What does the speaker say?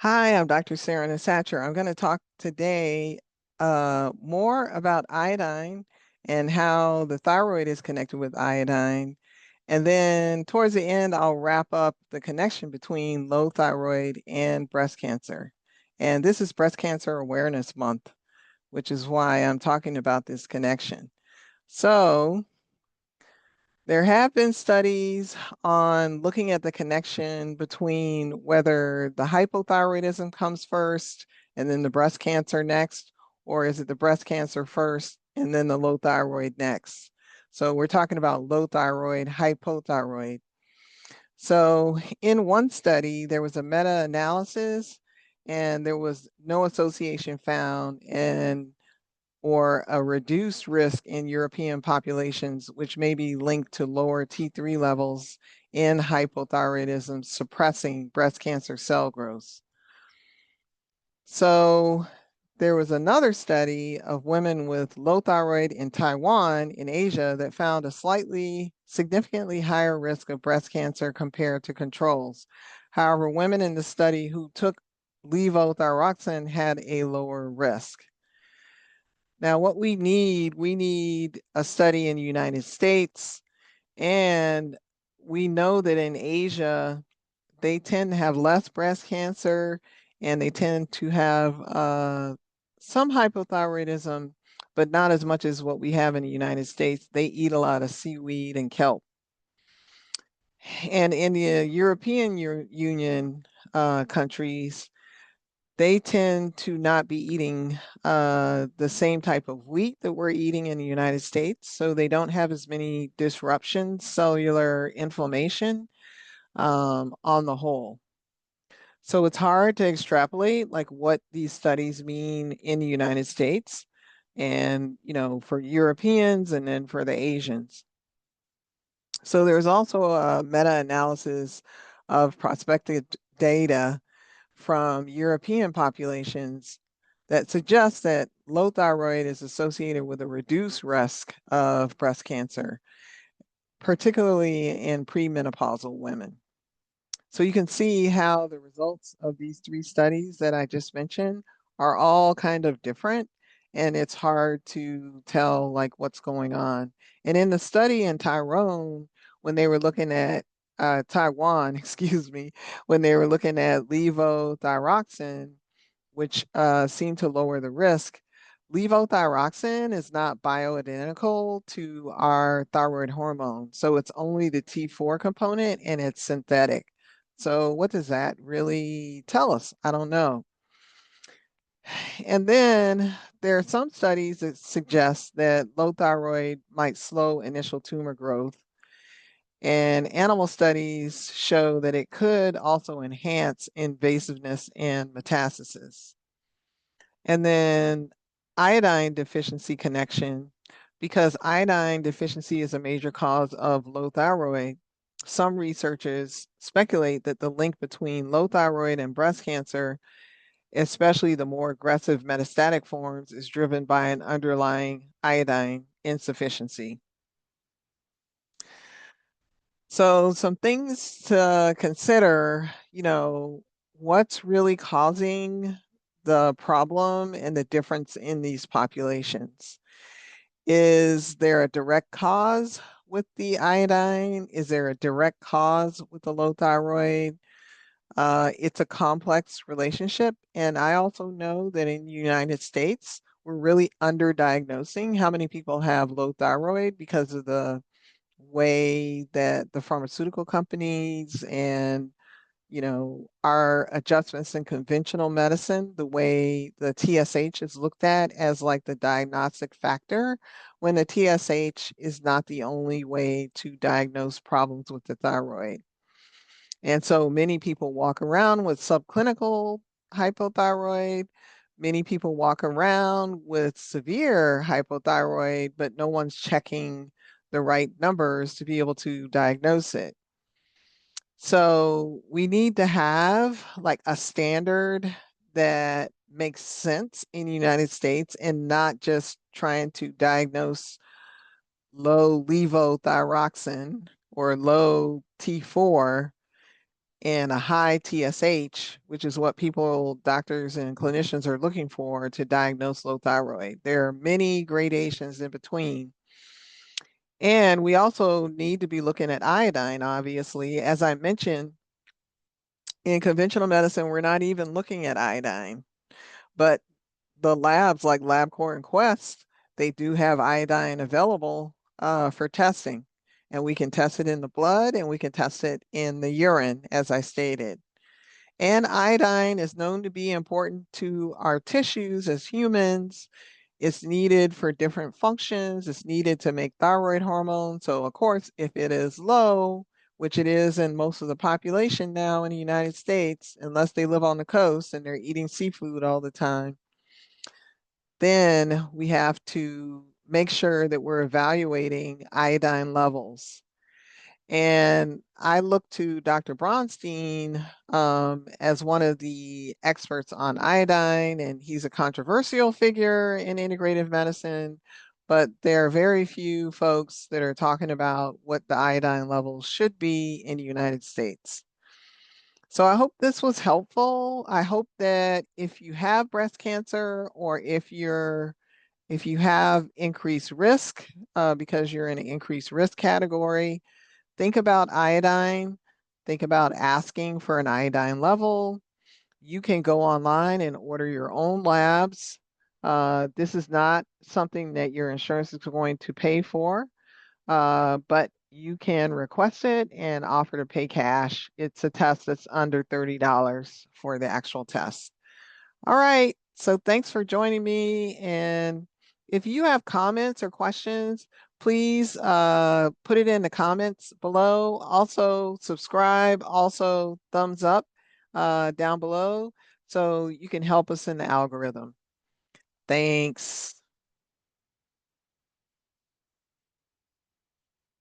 Hi, I'm Dr. Serena Satcher. I'm going to talk today more about iodine and how the thyroid is connected with iodine. And then towards the end, I'll wrap up the connection between low thyroid and breast cancer. And this is Breast Cancer Awareness Month, which is why I'm talking about this connection. So, there have been studies on looking at the connection between whether the hypothyroidism comes first and then the breast cancer next, or is it the breast cancer first and then the low thyroid next? So we're talking about low thyroid, hypothyroid. So in one study, there was a meta-analysis and there was no association found in or a reduced risk in European populations, which may be linked to lower T3 levels in hypothyroidism, suppressing breast cancer cell growth. So there was another study of women with low thyroid in Taiwan in Asia that found a slightly significantly higher risk of breast cancer compared to controls. However, women in the study who took levothyroxine had a lower risk. Now, what we need a study in the United States, and we know that in Asia, they tend to have less breast cancer and they tend to have some hypothyroidism, but not as much as what we have in the United States. They eat a lot of seaweed and kelp. And in the European Union countries, they tend to not be eating the same type of wheat that we're eating in the United States. So they don't have as many disruptions, cellular inflammation on the whole. So it's hard to extrapolate like what these studies mean in the United States and, for Europeans and then for the Asians. So there's also a meta-analysis of prospective data from European populations that suggests that low thyroid is associated with a reduced risk of breast cancer, particularly in premenopausal women. So you can see how the results of these three studies that I just mentioned are all kind of different, and it's hard to tell like what's going on. And in the study in Taiwan, when they were looking at Taiwan, excuse me, when they were looking at levothyroxine, which seemed to lower the risk, levothyroxine is not bioidentical to our thyroid hormone. So it's only the T4 component and it's synthetic. So what does that really tell us? I don't know. And then there are some studies that suggest that low thyroid might slow initial tumor growth. And animal studies show that it could also enhance invasiveness and metastasis. And then iodine deficiency connection, because iodine deficiency is a major cause of low thyroid. Some researchers speculate that the link between low thyroid and breast cancer, especially the more aggressive metastatic forms, is driven by an underlying iodine insufficiency. So, some things to consider, what's really causing the problem and the difference in these populations. Is there a direct cause with the iodine? Is there a direct cause with the low thyroid? It's a complex relationship. And I also know that in the United States, we're really underdiagnosing how many people have low thyroid because of the way that the pharmaceutical companies and our adjustments in conventional medicine, the way the TSH is looked at as like the diagnostic factor, when the TSH is not the only way to diagnose problems with the thyroid. And so many people walk around with subclinical hypothyroid. Many people walk around with severe hypothyroid, but no one's checking the right numbers to be able to diagnose it. So we need to have like a standard that makes sense in the United States and not just trying to diagnose low levothyroxine or low T4 and a high TSH, which is what doctors and clinicians are looking for to diagnose low thyroid. There are many gradations in between. And we also need to be looking at iodine, obviously. As I mentioned, in conventional medicine, we're not even looking at iodine, but the labs like LabCorp and Quest, they do have iodine available for testing. And we can test it in the blood and we can test it in the urine, as I stated. And iodine is known to be important to our tissues as humans. It's needed for different functions. It's needed to make thyroid hormone. So, of course, if it is low, which it is in most of the population now in the United States, unless they live on the coast and they're eating seafood all the time, then we have to make sure that we're evaluating iodine levels. And I look to Dr. Bronstein as one of the experts on iodine, and he's a controversial figure in integrative medicine, but there are very few folks that are talking about what the iodine levels should be in the United States. So I hope this was helpful. I hope that if you have breast cancer or if you have increased risk because you're in an increased risk category, think about iodine. Think about asking for an iodine level. You can go online and order your own labs. This is not something that your insurance is going to pay for, but you can request it and offer to pay cash. It's a test that's under $30 for the actual test. All right. So thanks for joining me. And if you have comments or questions, please put it in the comments below. Also, subscribe, also thumbs up down below so you can help us in the algorithm. Thanks.